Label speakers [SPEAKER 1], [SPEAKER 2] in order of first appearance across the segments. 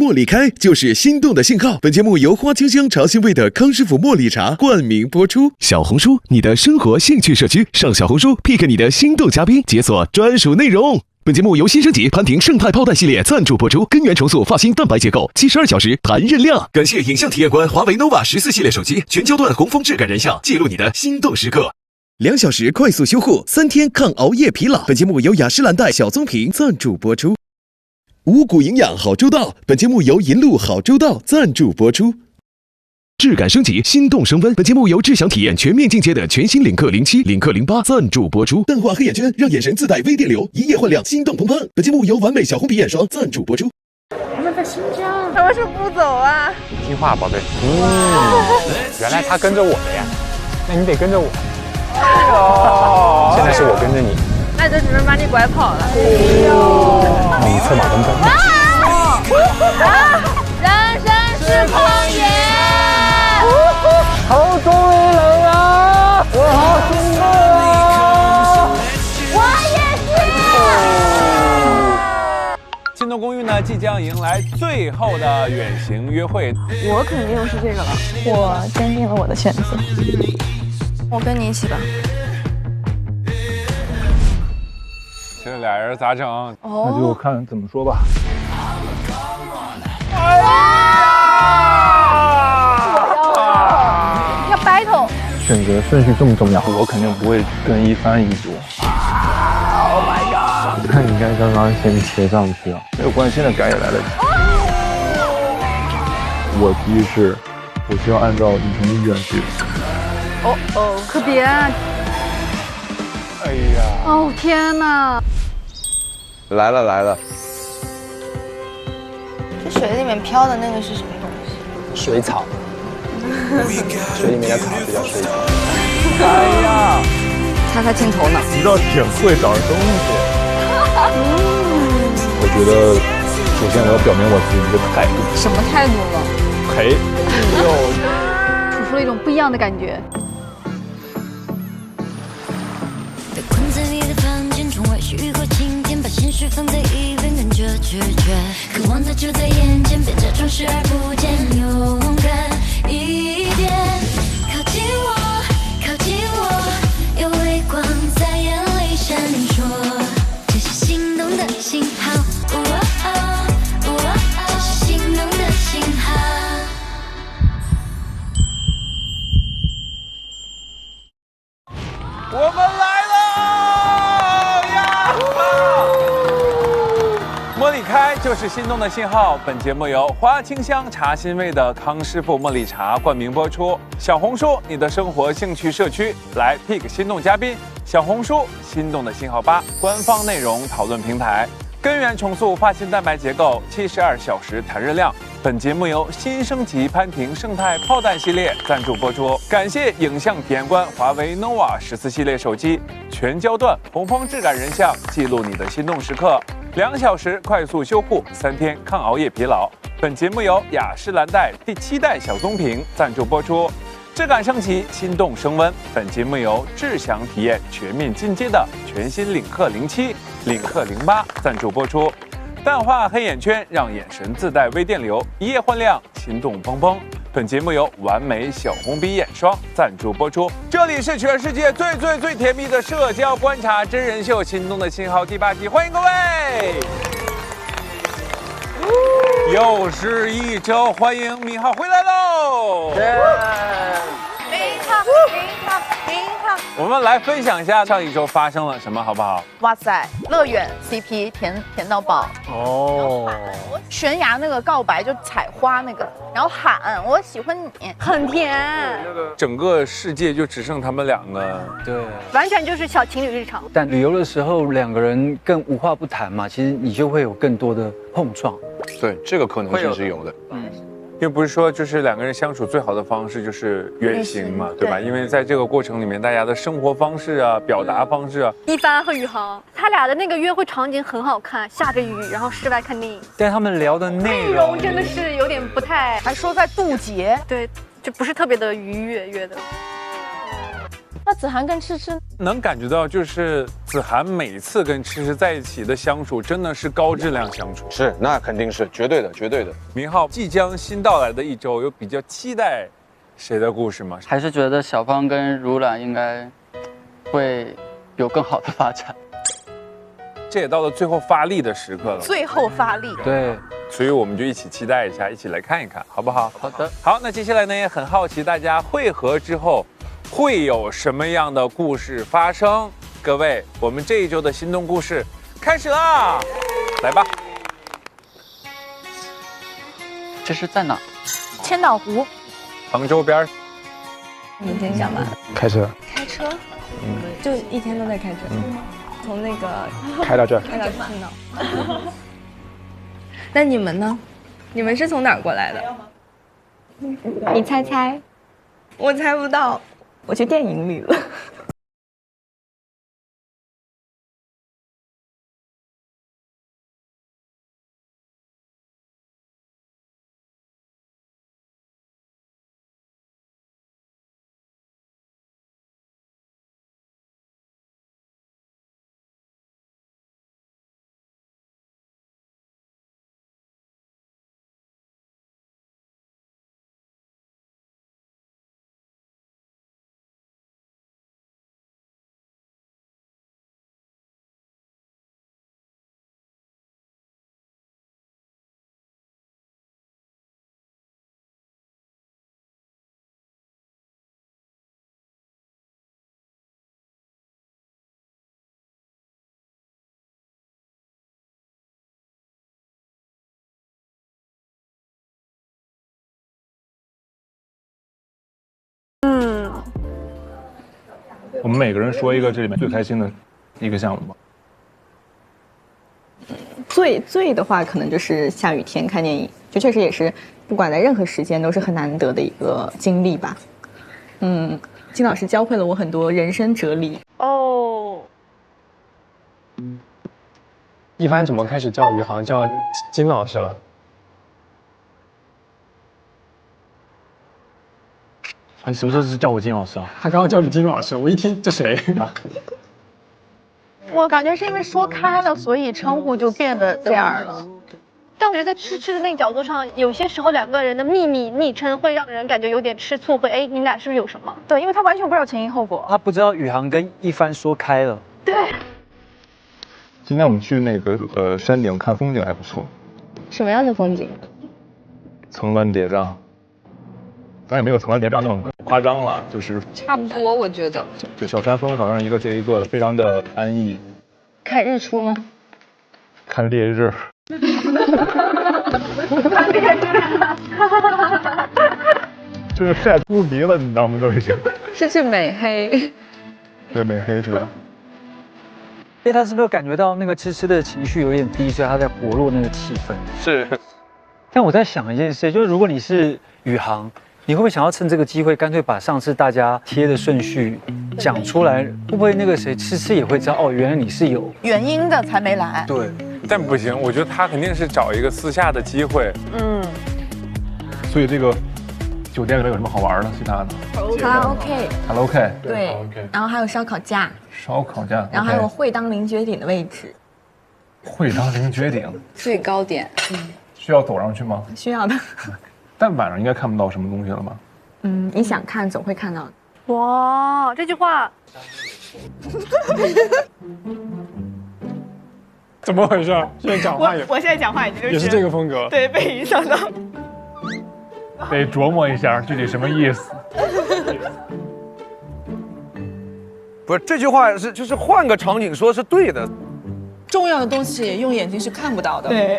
[SPEAKER 1] 茉莉开就是心动的信号。本节目由花清香茶鲜味的康师傅茉莉茶冠名播出。小红书，你的生活兴趣社区，上小红书 pick 你的心动嘉宾，解锁专属内容。本节目由新升级潘婷胜肽泡蛋系列赞助播出，根源重塑发型蛋白结构，72小时弹韧量。感谢影像体验官华为 nova 14系列手机，全焦段红枫质感人像，记录你的心动时刻。2小时快速修护，3天抗熬夜疲劳。本节目由雅诗兰黛小棕瓶赞助播出。五谷营养好周到，本节目由银鹭好周到赞助播出。质感升级，心动升温。本节目由智享体验全面进阶的全新领克07、领克08赞助播出。淡化黑眼圈，让眼神自带微电流，一夜焕亮，心动澎湃。本节目由完美小红鼻眼霜赞助播出。
[SPEAKER 2] 他们在新疆，他们是不走啊。
[SPEAKER 3] 听话，宝贝。原来他跟着我的呀，那你得跟着我。现在是我跟着你，
[SPEAKER 2] 那就只能把你拐跑了。
[SPEAKER 3] 那你策马奔奔。
[SPEAKER 2] 人生是旷野。
[SPEAKER 3] 好终于来了，我好兴奋啊！
[SPEAKER 2] 我也是。
[SPEAKER 4] 心动公寓呢，即将迎来最后的远行约会。
[SPEAKER 2] 我肯定是这个了。
[SPEAKER 5] 我坚定了我的选择。
[SPEAKER 2] 我跟你一起吧。
[SPEAKER 4] 这俩人咋整？
[SPEAKER 3] 那就看怎么说吧。
[SPEAKER 2] 要 battle。
[SPEAKER 3] 选择顺序这么重要，我肯定不会跟一帆一组。Oh my god！ 那应该刚刚先切上去啊，没有关系，现在改也来得及。我提议是，我需要按照以前的意愿去。
[SPEAKER 2] 可别！哎
[SPEAKER 4] 呀！
[SPEAKER 2] 哦天哪！
[SPEAKER 6] 来了！
[SPEAKER 5] 这水里面飘的那个是什么东西？
[SPEAKER 3] 水草。水里面的草比较水草。
[SPEAKER 4] 哎呀！
[SPEAKER 2] 擦擦镜头呢。
[SPEAKER 3] 你倒挺会找东西。我觉得，首先我要表明我自己的态度。
[SPEAKER 2] 什么态度了？
[SPEAKER 3] 赔。
[SPEAKER 2] 煮出了一种不一样的感觉。
[SPEAKER 7] 困在你的房间中，外是雨过晴天，把心事放在一边，跟着直觉，渴望它就在眼前，别假装视而不见，勇敢一点，靠近我，靠近我，有微光在眼里闪烁，这是心动的信号，这是心动的信号。
[SPEAKER 4] 我们来了呀！茉莉开就是心动的信号。本节目由花清香茶新味的康师傅茉莉茶冠名播出。小红书，你的生活兴趣社区，来 pick 心动嘉宾。小红书心动的信号8官方内容讨论平台。根源重塑发型蛋白结构，72小时弹热量。本节目由新升级潘婷胜肽泡蛋系列赞助播出。感谢影像体验官华为 nova 14系列手机，全焦段红枫质感人像，记录你的心动时刻。2小时快速修护，3天抗熬夜疲劳。本节目由雅诗兰黛第7代小棕瓶赞助播出。质感升级，心动升温。本节目由智享体验全面进阶的全新领克07、领克08赞助播出。淡化黑眼圈，让眼神自带微电流，一夜焕亮，心动砰砰。本节目由完美小红鼻眼霜赞助播出。这里是全世界最甜蜜的社交观察真人秀《心动的信号》第8集，欢迎各位！又是一周，欢迎米浩回来喽！
[SPEAKER 2] 平浩，
[SPEAKER 4] 我们来分享一下上一周发生了什么，好不好？
[SPEAKER 5] 哇塞，乐园 CP 甜到爆
[SPEAKER 4] 哦！
[SPEAKER 5] 悬崖那个告白就采花那个，然后喊我喜欢你，很甜。
[SPEAKER 4] 整个世界就只剩他们2个，
[SPEAKER 8] 对，
[SPEAKER 2] 完全就是小情侣日常。
[SPEAKER 8] 但旅游的时候2个人更无话不谈嘛，其实你就会有更多的碰撞。
[SPEAKER 6] 对，这个可能性是有的。
[SPEAKER 4] 因为不是说就是2个人相处最好的方式就是远行嘛，对吧？因为在这个过程里面，大家的生活方式啊、表达方式啊，
[SPEAKER 2] 一帆和宇航，他俩的那个约会场景很好看，下着雨，然后室外看电影。
[SPEAKER 8] 但他们聊的内容
[SPEAKER 2] 真的是有点不太，
[SPEAKER 5] 还说在渡劫，
[SPEAKER 2] 对，就不是特别的愉悦约的。
[SPEAKER 5] 那那子涵跟痴痴
[SPEAKER 4] 能感觉到，就是子涵每次跟痴痴在一起的相处，真的是高质量相处。
[SPEAKER 6] 是，那肯定是绝对的，绝对的。
[SPEAKER 4] 明浩，即将新到来的一周，有比较期待谁的故事吗？
[SPEAKER 9] 还是觉得小芳跟如兰应该会有更好的发展。
[SPEAKER 4] 这也到了最后发力的时刻了，
[SPEAKER 5] 最后发力。
[SPEAKER 8] 对，
[SPEAKER 4] 所以我们就一起期待一下，一起来看一看，好不好？
[SPEAKER 9] 好的。
[SPEAKER 4] 好，那接下来呢，也很好奇大家汇合之后会有什么样的故事发生？各位，我们这一周的心动故事开始啦！来吧。
[SPEAKER 9] 这是在哪？
[SPEAKER 5] 千岛湖。
[SPEAKER 4] 杭州边。
[SPEAKER 10] 明天上班。
[SPEAKER 3] 开车。
[SPEAKER 10] 开车？就一天都在开车。从那个
[SPEAKER 3] 开到这儿，
[SPEAKER 10] 开到青岛。那你们呢？你们是从哪儿过来的？你猜猜。我猜不到。我去电影里了。
[SPEAKER 3] 我们每个人说一个这里面最开心的一个项目吧。
[SPEAKER 10] 最的话，可能就是下雨天看电影，就确实也是，不管在任何时间都是很难得的一个经历吧。金老师教会了我很多人生哲理。
[SPEAKER 2] 哦。
[SPEAKER 11] 一帆怎么开始叫宇航叫金老师了？
[SPEAKER 3] 你什么时候是叫我金老师啊？
[SPEAKER 11] 他刚刚叫你金老师，我一听这谁？
[SPEAKER 5] 我感觉是因为说开了，所以称呼就变得这样了。
[SPEAKER 2] 但我觉得在痴痴的那个角度上，有些时候两个人的秘密昵称会让人感觉有点吃醋，会你们俩是不是有什么？
[SPEAKER 5] 对，因为他完全不知道前因后果。
[SPEAKER 8] 他不知道宇航跟一帆说开了。
[SPEAKER 2] 对。
[SPEAKER 3] 今天我们去那个山顶看风景还不错。
[SPEAKER 10] 什么样的风景？
[SPEAKER 3] 层峦叠嶂。咱也没有层峦叠嶂那种夸张了，就是
[SPEAKER 10] 差不多，我觉得。
[SPEAKER 3] 对，小山峰好像一个接一个的，非常的安逸。
[SPEAKER 10] 看日出吗？
[SPEAKER 3] 看烈日。就是晒秃鼻了，你知道吗？都已经。
[SPEAKER 10] 是去美黑。
[SPEAKER 3] 对，美黑是吧？
[SPEAKER 8] 因为他是不是感觉到那个痴痴的情绪有点低，所以他在活络那个气氛。
[SPEAKER 6] 是。
[SPEAKER 8] 但我在想一件事，就是如果你是宇航，你会不会想要趁这个机会，干脆把上次大家贴的顺序讲出来？会不会那个谁痴痴也会知道？哦，原来你是有
[SPEAKER 5] 原因的才没来。
[SPEAKER 4] 对，但不行，我觉得他肯定是找一个私下的机会。
[SPEAKER 3] 所以这个酒店里面有什么好玩的？其他的？
[SPEAKER 10] 卡拉 OK。
[SPEAKER 3] 卡拉 OK。
[SPEAKER 10] 对。然后还有烧烤架。
[SPEAKER 3] 烧烤架。
[SPEAKER 10] 然后还有会当凌绝顶的位置。
[SPEAKER 3] 会当凌绝顶。
[SPEAKER 10] 最高点。
[SPEAKER 3] 需要走上去吗？
[SPEAKER 10] 需要的。
[SPEAKER 3] 但晚上应该看不到什么东西了吧？
[SPEAKER 10] 你想看总会看到的。
[SPEAKER 2] 哇，这句话。
[SPEAKER 11] 怎么回事？现在讲话
[SPEAKER 10] 我现在讲话
[SPEAKER 11] 也是这个风格。
[SPEAKER 10] 对，被影响到。
[SPEAKER 3] 得琢磨一下具体什么意思。
[SPEAKER 6] 不是这句话就是换个场景说是对的。
[SPEAKER 12] 重要的东西用眼睛是看不到的，
[SPEAKER 10] 对，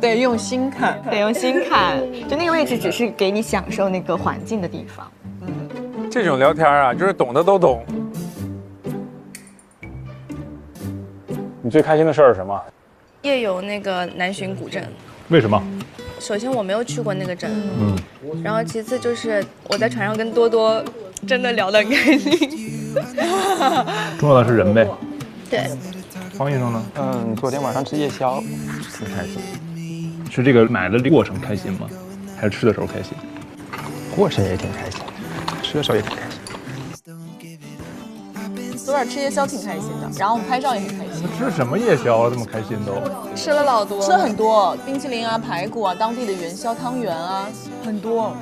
[SPEAKER 12] 得用心看，
[SPEAKER 10] 得用心看。就那个位置只是给你享受那个环境的地方。
[SPEAKER 4] 这种聊天啊，就是懂的都懂。
[SPEAKER 3] 你最开心的事儿是什么？
[SPEAKER 10] 夜游那个南浔古镇。
[SPEAKER 3] 为什么？
[SPEAKER 10] 首先我没有去过那个镇，然后其次就是我在船上跟多多真的聊得很开心。
[SPEAKER 3] 重要的是人呗。
[SPEAKER 10] 对。
[SPEAKER 3] 方医生呢？
[SPEAKER 11] 昨天晚上吃夜宵，
[SPEAKER 3] 挺开心。是这个买的过程开心吗？还是吃的时候开心？
[SPEAKER 11] 过程也挺开心，吃的时候也挺开心。
[SPEAKER 12] 点吃夜宵挺开心的，然后我们拍照也很开心。
[SPEAKER 3] 吃什么夜宵这么开心都？
[SPEAKER 12] 吃了老多，吃了很多冰淇淋啊、排骨啊、当地的元宵、汤圆啊，很多。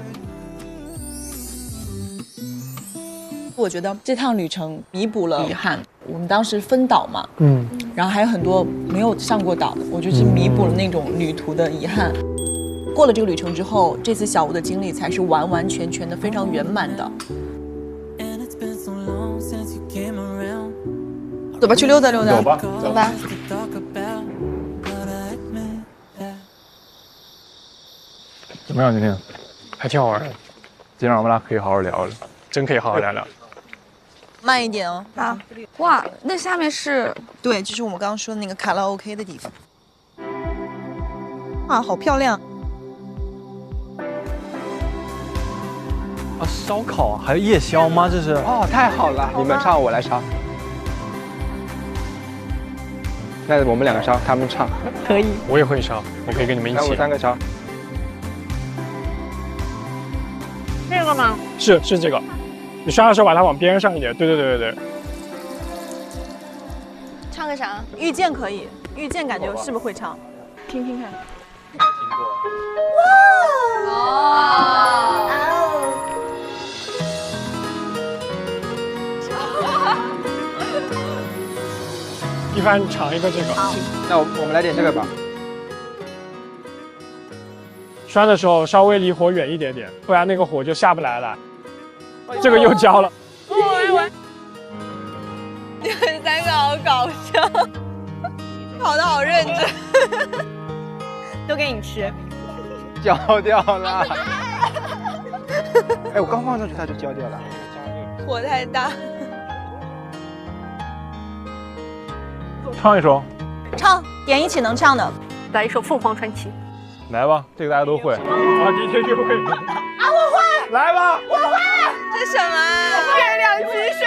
[SPEAKER 12] 我觉得这趟旅程弥补了遗憾。我们当时分岛嘛，然后还有很多没有上过岛的，我就是弥补了那种旅途的遗憾。过了这个旅程之后，这次小吴的经历才是完完全全的非常圆满的。走吧，去溜达溜达。
[SPEAKER 3] 走吧，
[SPEAKER 12] 走吧。
[SPEAKER 3] 怎么样？今天
[SPEAKER 11] 还挺好玩的。
[SPEAKER 3] 今天晚上我们俩可以好好聊聊，
[SPEAKER 11] 真可以好好聊聊。
[SPEAKER 12] 慢一点哦。
[SPEAKER 5] 啊，哇，那下面是？
[SPEAKER 12] 对，就是我们刚刚说的那个卡拉 OK 的地方。啊，好漂亮！
[SPEAKER 8] 啊，烧烤啊，还有夜宵吗？这是？
[SPEAKER 11] 哦，太好了！你们唱，我来唱。那我们两个烧，他们唱。
[SPEAKER 12] 可以。
[SPEAKER 11] 我也会烧，我可以跟你们一起。
[SPEAKER 3] 那我们3个烧。
[SPEAKER 2] 这个吗？
[SPEAKER 11] 是这个。你刷的时候把它往边上一点。对。
[SPEAKER 5] 唱个啥？
[SPEAKER 12] 遇见可以，遇见感觉是不是会唱？听听看。
[SPEAKER 5] 哇！
[SPEAKER 11] 一帆尝一个这个。
[SPEAKER 13] 那我们来点这个吧。
[SPEAKER 11] 拴的时候稍微离火远一点点，不然那个火就下不来了。这个又焦了。
[SPEAKER 12] 你们3个好搞笑，跑得好认真，都给你吃。
[SPEAKER 13] 焦掉了。哎，我刚放上去它就焦掉了。
[SPEAKER 12] 火太大。
[SPEAKER 3] 唱一首。
[SPEAKER 12] 唱，点一起能唱的。
[SPEAKER 2] 来一首《凤凰传奇》。
[SPEAKER 3] 来吧，这个大家都会。啊，你这就会。
[SPEAKER 12] 啊，我会。
[SPEAKER 3] 来吧，
[SPEAKER 12] 我会。这什么啊？月亮鸡声。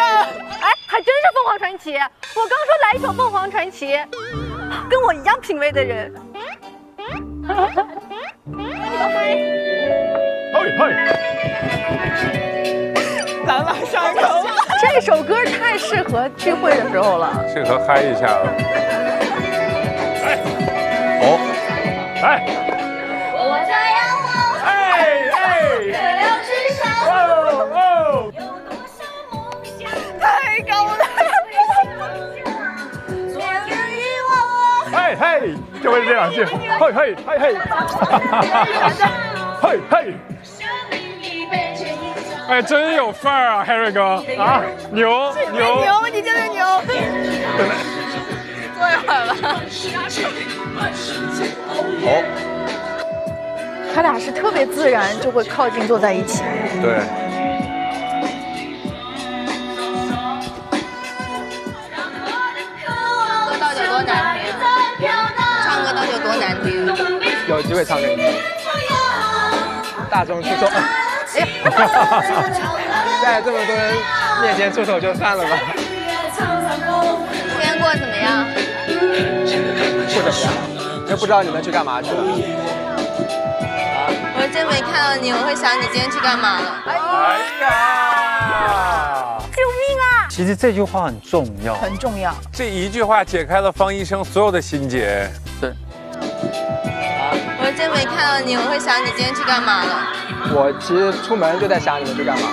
[SPEAKER 2] 哎，还真是凤凰传奇。我刚说来一首凤凰传奇，跟我一样品味的人。
[SPEAKER 3] 嘿。
[SPEAKER 12] 朗朗上口。
[SPEAKER 2] 这首歌太适合聚会的时候了，
[SPEAKER 4] 适合嗨一下了。
[SPEAKER 3] 来。
[SPEAKER 7] 我这样望月亮之上，有多少梦想
[SPEAKER 12] 太高了。
[SPEAKER 7] 昨天遗忘了。
[SPEAKER 3] 嘿，就会这两句。嘿。嘿。
[SPEAKER 11] 哎，真有范儿啊 ，Harry 哥啊，牛！
[SPEAKER 12] 你真的牛！坐一会儿吧。
[SPEAKER 3] 好。
[SPEAKER 5] 他俩是特别自然就会靠近坐在一起。
[SPEAKER 3] 对。
[SPEAKER 5] 歌到底有多难听？唱歌到底有多难听？
[SPEAKER 13] 有机会唱给你听。大众出手。哎呀，在这么多人面前出手就算了吧。
[SPEAKER 5] 今天过得怎么样？
[SPEAKER 13] 不怎么样，又不知道你们去干嘛去了。
[SPEAKER 5] 我真没看到你，我会想你今天去干嘛了。
[SPEAKER 4] 哎呀！
[SPEAKER 2] 救命啊！
[SPEAKER 8] 其实这句话很重要，
[SPEAKER 12] 很重要。
[SPEAKER 4] 这一句话解开了方医生所有的心结。
[SPEAKER 9] 对。
[SPEAKER 5] 我真没看到你，我会想你今天去干嘛了。
[SPEAKER 13] 我其实出门就在想你们去干嘛。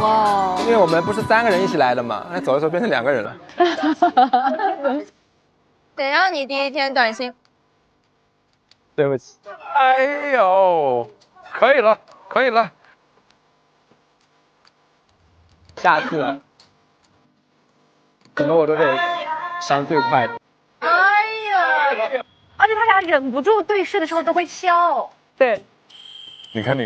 [SPEAKER 13] 哇！因为我们不是3个人一起来的嘛，那走的时候变成2个人了。
[SPEAKER 5] 谁让你第一天短信？
[SPEAKER 13] 对不起。
[SPEAKER 3] 哎呦，可以了。
[SPEAKER 13] 下次，可能我都得伤最快的。
[SPEAKER 2] 哎呀！而且他俩忍不住对视的时候都会笑。
[SPEAKER 12] 对。
[SPEAKER 3] 你看。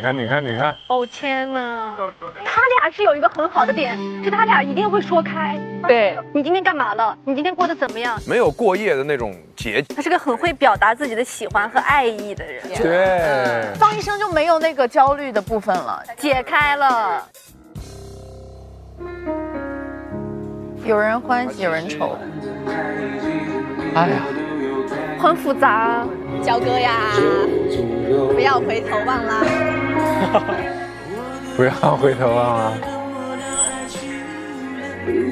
[SPEAKER 2] 哦天哪！他俩是有一个很好的点，是他俩一定会说开。
[SPEAKER 12] 对，
[SPEAKER 2] 你今天干嘛了？你今天过得怎么样？
[SPEAKER 6] 没有过夜的那种节。
[SPEAKER 2] 他是个很会表达自己的喜欢和爱意的人。
[SPEAKER 4] 对。
[SPEAKER 5] 方医生就没有那个焦虑的部分了，
[SPEAKER 2] 解开了。
[SPEAKER 5] 有人欢喜有人愁。
[SPEAKER 13] 哎呀，
[SPEAKER 2] 很复杂。
[SPEAKER 12] 焦哥呀，不要回头望啦。
[SPEAKER 4] 不要回头望啊！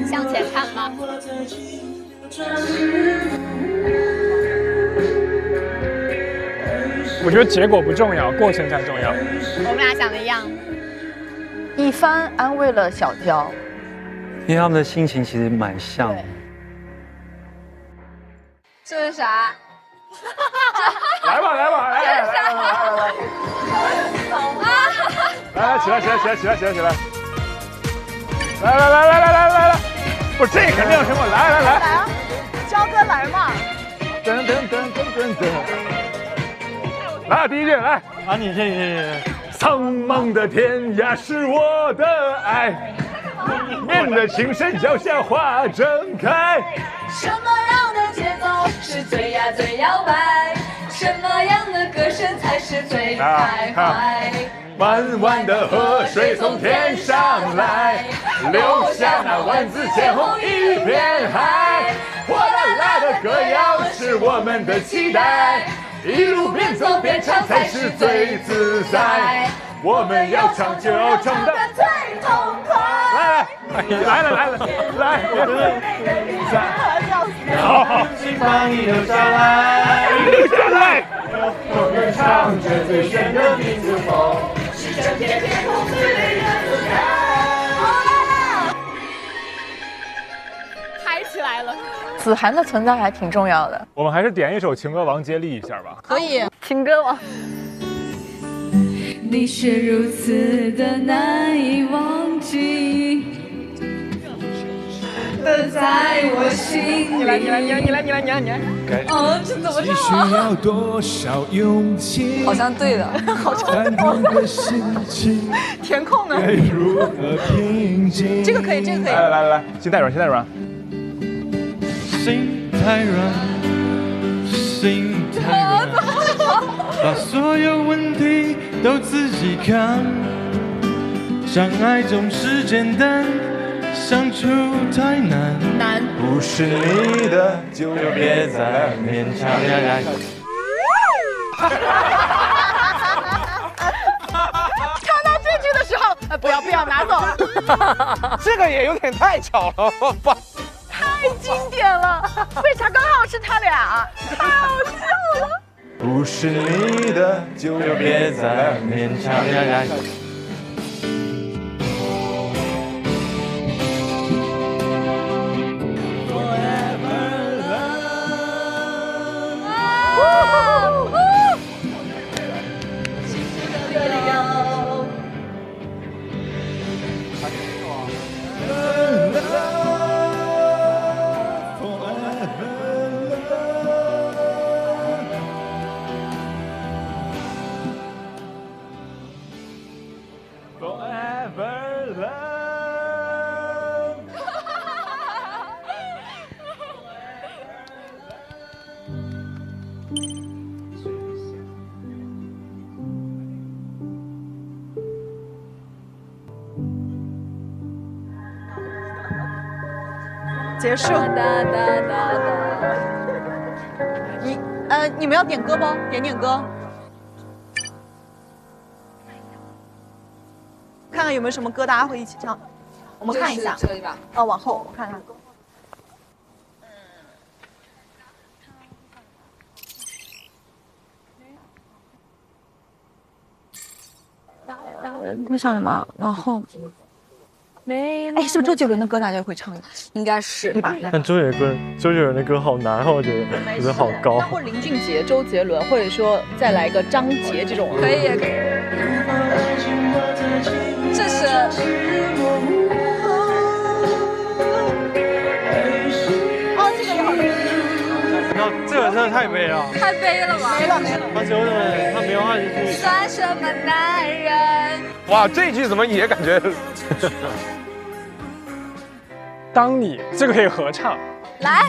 [SPEAKER 5] 向前看吗？
[SPEAKER 11] 我觉得结果不重要，过程才重要。
[SPEAKER 5] 我们俩想的一样。一帆安慰了小娇，
[SPEAKER 8] 因为他们的心情其实蛮像的。
[SPEAKER 5] 这是啥？
[SPEAKER 11] 来吧，来吧，来来来来来来，起来，起来，起来，起来，起来，起来！来，不是这肯定是我，来来来，
[SPEAKER 5] 来啊，焦哥来嘛！
[SPEAKER 11] 噔噔噔噔噔噔，来第一句来，
[SPEAKER 8] 啊你这
[SPEAKER 11] 苍茫的天涯是我的爱，面的情深脚下花正开。
[SPEAKER 7] 什么样的节奏是最呀最摇摆？什么样的歌声才是最开怀？
[SPEAKER 11] 弯弯的河水从天上来，留下那万紫千红一片海。火辣辣的歌谣是我们的期待，一路边走边唱才是最自在。我们要唱就要唱的最痛快。来了，好，请把你留下来，留下来。我们唱着最炫的民族风，是这片天空最美的姿态。
[SPEAKER 5] 嗨起来了！子涵的存在还挺重要的。
[SPEAKER 11] 我们还是点一首情歌王接力一下吧。
[SPEAKER 5] 可以，情歌王。
[SPEAKER 7] 你是如此的难以忘记的在我心里。
[SPEAKER 5] 你来。
[SPEAKER 7] 哦，这怎么唱？
[SPEAKER 1] 要多少勇气？
[SPEAKER 12] 好像对的，好像。
[SPEAKER 5] 填空呢？这个可以，这个可以。
[SPEAKER 11] 来，心太软，心太软。
[SPEAKER 14] 心太软，心太软，把所有问题都自己扛。相爱总是简单，相处太难。
[SPEAKER 5] 难，
[SPEAKER 14] 不是你的就别再勉强。
[SPEAKER 5] 唱到这句的时候，不要拿走。
[SPEAKER 6] 这个也有点太巧了吧？
[SPEAKER 5] 太经典了，为啥刚好是他俩？太好笑了。
[SPEAKER 14] 不是你的就别再勉强。
[SPEAKER 5] 结束。你们要点歌不？点歌。看看有没有什么歌大家会一起唱。我们看一下。这里吧。往后我看看。会唱什么？往后。哎，是不是周杰伦的歌大家会唱？应该是，对吧？
[SPEAKER 14] 但周杰伦的歌好难，我觉得好高。
[SPEAKER 12] 或林俊杰、周杰伦，或者说再来一个张杰这种，
[SPEAKER 5] 可以。这是。哦，这个也好听。
[SPEAKER 14] 然后这个真的太悲了。
[SPEAKER 5] 太悲了吧？没了。
[SPEAKER 14] 他周杰伦，他没有二十句。
[SPEAKER 5] 算什么男人？
[SPEAKER 6] 哇，这句怎么也感觉？
[SPEAKER 11] 当你这个可以合唱。
[SPEAKER 5] 来，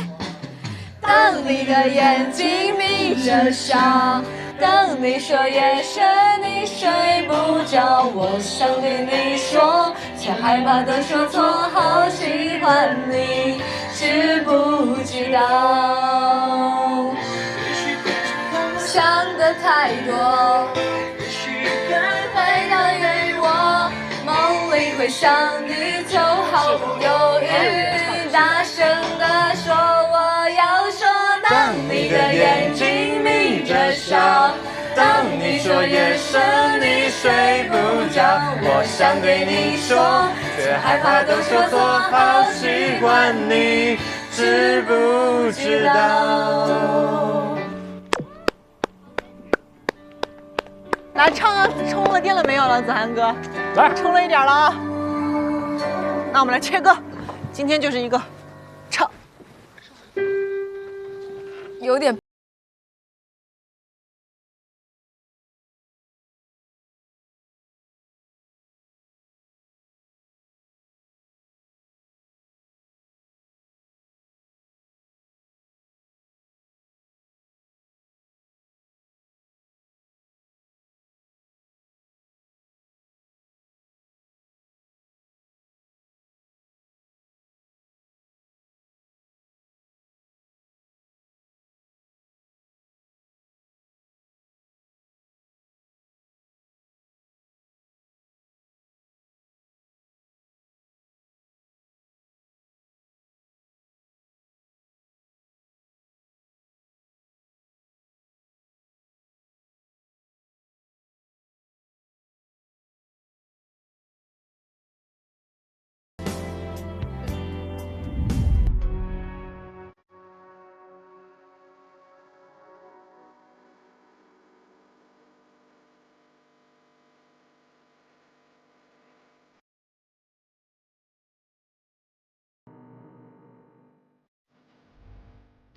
[SPEAKER 5] 当你的眼睛眯着笑，当你说夜深你睡不着，我想对你说，却害怕的说错，好喜欢你，知不知道？想的太多，回到给我梦里会向你走，毫不犹豫，大声地说我要说。当你的眼睛眯着笑，当你说夜深你睡不着，我想对你说，却害怕都说错，好喜欢你，知不知道？
[SPEAKER 12] 来唱啊！充了电了没有了，子涵哥？
[SPEAKER 4] 来，
[SPEAKER 12] 充了一点了啊。那我们来切歌，今天就是一个唱，
[SPEAKER 5] 有点。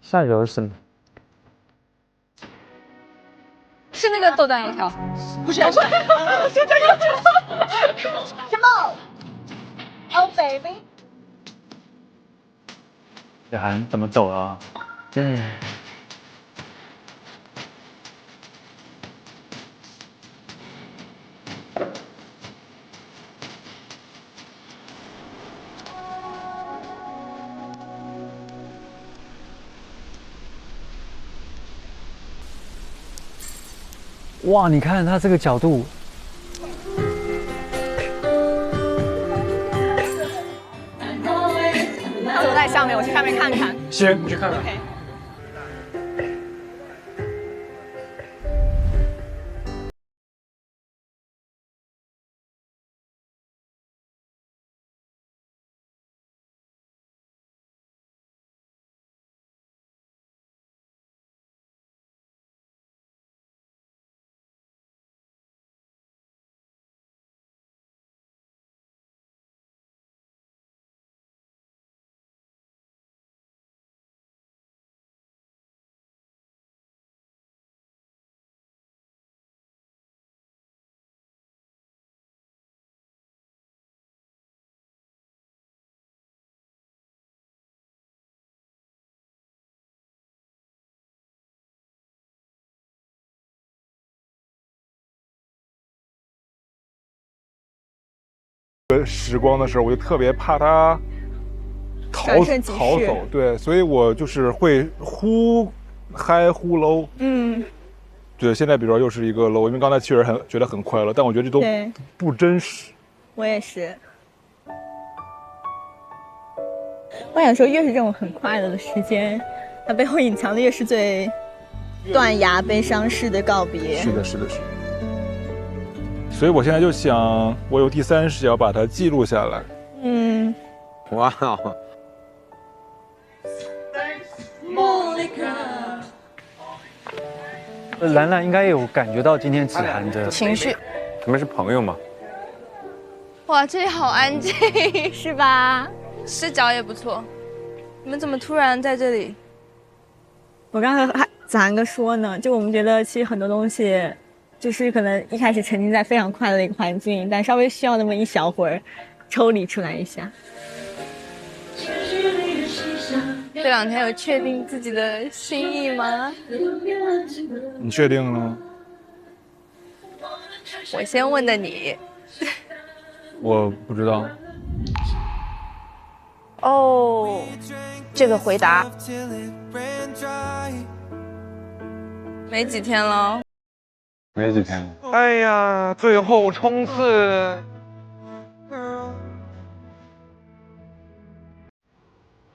[SPEAKER 8] 下一个是什么？
[SPEAKER 5] 是那个豆瓣油条，
[SPEAKER 12] 不是，现在要什么 ？Oh baby，
[SPEAKER 8] 小韩怎么抖啊？对。哇，你看他这个角度，
[SPEAKER 12] 他走在上面，我去上面看看。
[SPEAKER 13] 行，你去看看。
[SPEAKER 11] 时光的时候，我就特别怕他逃走，对，所以我就是会忽嗨忽 low。对，现在比如说又是一个 low， 因为刚才确实觉得很快乐，但我觉得这都不真实。
[SPEAKER 10] 我也是。我想说，越是这种很快乐的时间，它背后隐藏的越是最断崖悲伤式的告别。
[SPEAKER 11] 是的，是的，是的。所以我现在就想，我有第三视角把它记录下来。
[SPEAKER 6] 哇，
[SPEAKER 8] 兰兰应该有感觉到今天子涵的
[SPEAKER 5] 情绪。
[SPEAKER 6] 你们是朋友吗？
[SPEAKER 5] 哇，这里好安静，
[SPEAKER 10] 是吧？
[SPEAKER 5] 视角也不错。你们怎么突然在这里？
[SPEAKER 10] 我刚才和子涵哥说呢，就我们觉得其实很多东西，就是可能一开始沉浸在非常快乐的一个环境，但稍微需要那么一小会儿抽离出来一下。
[SPEAKER 5] 这两天有确定自己的心意吗？
[SPEAKER 11] 你确定了？
[SPEAKER 5] 我先问的你。
[SPEAKER 11] 我不知道。
[SPEAKER 5] 哦，这个回答没几天了。
[SPEAKER 3] 没几天了。
[SPEAKER 6] 哎呀，最后冲刺。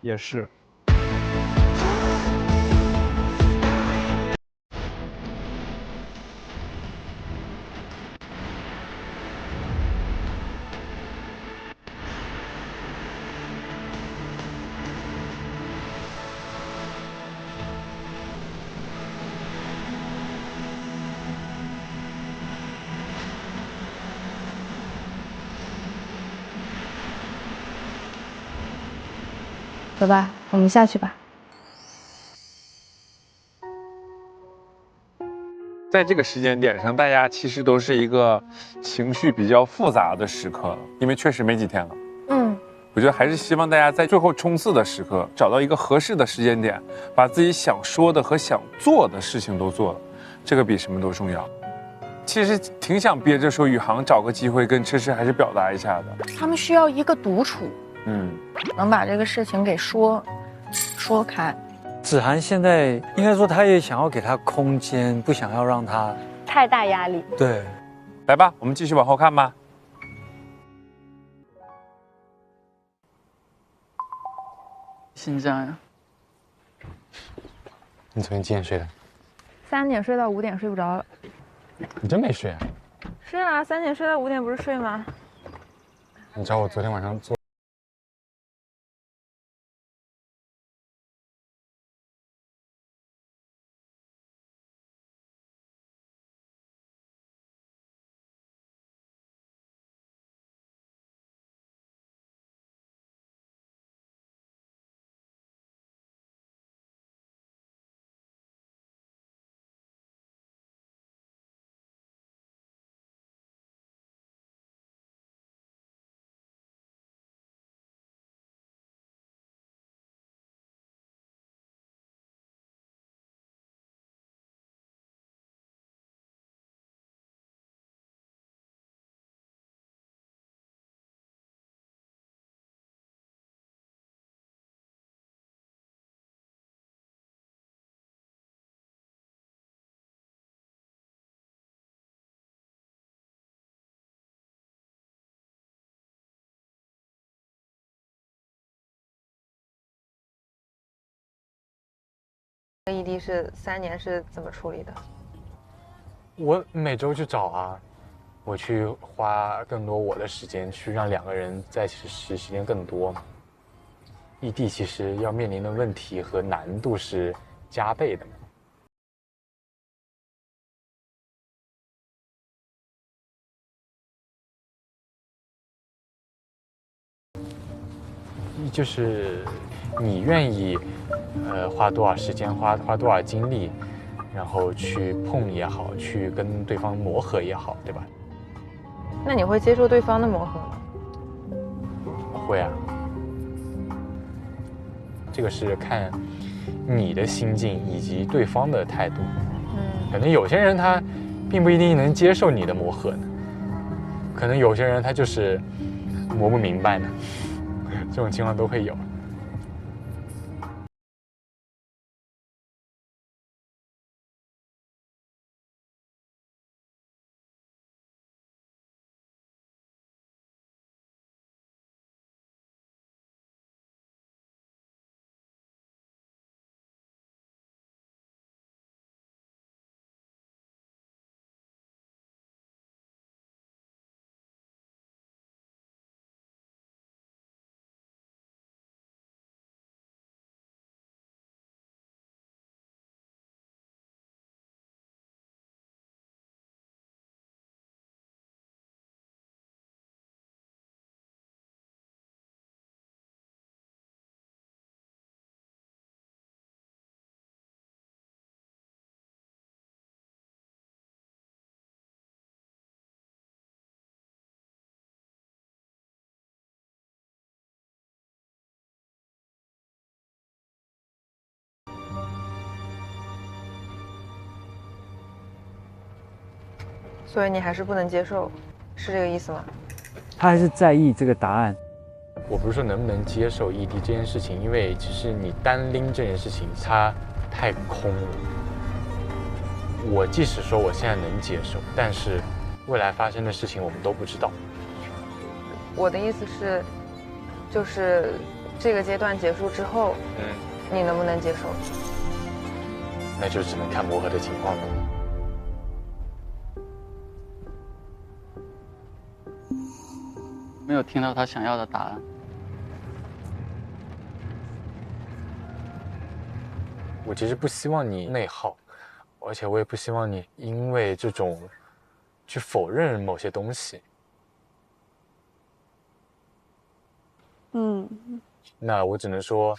[SPEAKER 3] 也是。
[SPEAKER 2] 走吧，我们下去吧。
[SPEAKER 4] 在这个时间点上，大家其实都是一个情绪比较复杂的时刻了，因为确实没几天了。我觉得还是希望大家在最后冲刺的时刻，找到一个合适的时间点，把自己想说的和想做的事情都做了，这个比什么都重要。其实挺想憋着说宇航找个机会跟痴痴还是表达一下的。
[SPEAKER 5] 他们需要一个独处。能把这个事情给说开。
[SPEAKER 8] 子涵现在应该说，他也想要给他空间，不想要让他
[SPEAKER 2] 太大压力。
[SPEAKER 8] 对，
[SPEAKER 4] 来吧，我们继续往后看吧。
[SPEAKER 9] 新疆呀。
[SPEAKER 13] 你昨天几点睡的
[SPEAKER 5] ？3点睡到5点，睡不着了。
[SPEAKER 13] 你真没睡啊？
[SPEAKER 5] 是啊，3点睡到5点不是睡吗？
[SPEAKER 13] 你知道我昨天晚上做。
[SPEAKER 5] 异地是3年是怎么处理的？
[SPEAKER 13] 我每周去找啊，我去花更多我的时间去让2个人在一起时间更多嘛。异地其实要面临的问题和难度是加倍的嘛。就是你愿意花多少时间，花多少精力，然后去碰也好，去跟对方磨合也好，对吧？
[SPEAKER 5] 那你会接受对方的磨合吗？
[SPEAKER 13] 会啊，这个是看你的心境以及对方的态度。可能有些人他并不一定能接受你的磨合呢，可能有些人他就是磨不明白呢，这种情况都会有。
[SPEAKER 5] 所以你还是不能接受，是这个意思吗？
[SPEAKER 8] 他还是在意这个答案。
[SPEAKER 13] 我不是说能不能接受异地这件事情，因为其实你单拎这件事情，它太空了。我即使说我现在能接受，但是未来发生的事情我们都不知道。
[SPEAKER 5] 我的意思是，就是这个阶段结束之后，你能不能接受？
[SPEAKER 13] 那就只能看磨合的情况了。
[SPEAKER 9] 没有听到他想要的答案。
[SPEAKER 13] 我其实不希望你内耗，而且我也不希望你因为这种去否认某些东西。那我只能说，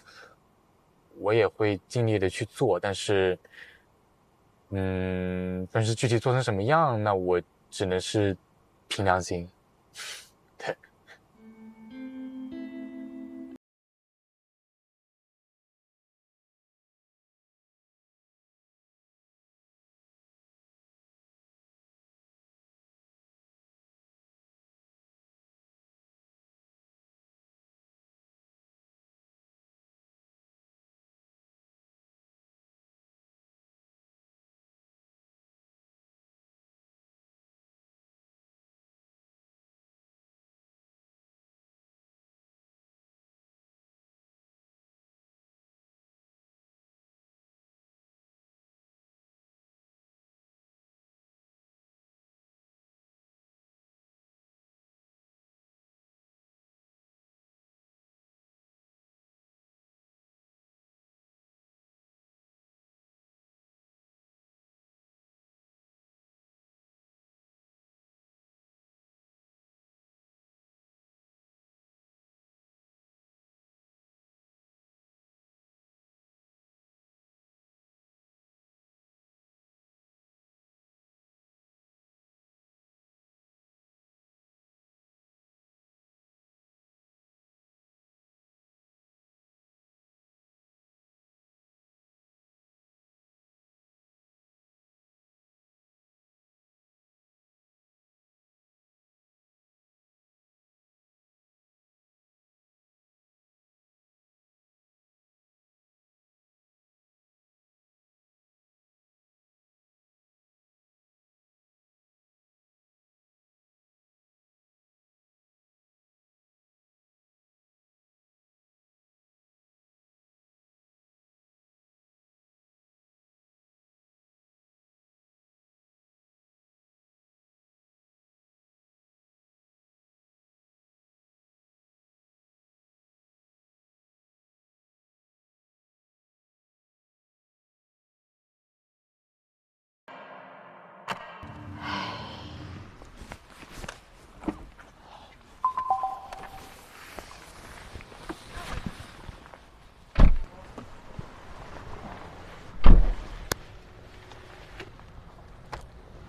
[SPEAKER 13] 我也会尽力的去做，但是具体做成什么样，那我只能是凭良心。对。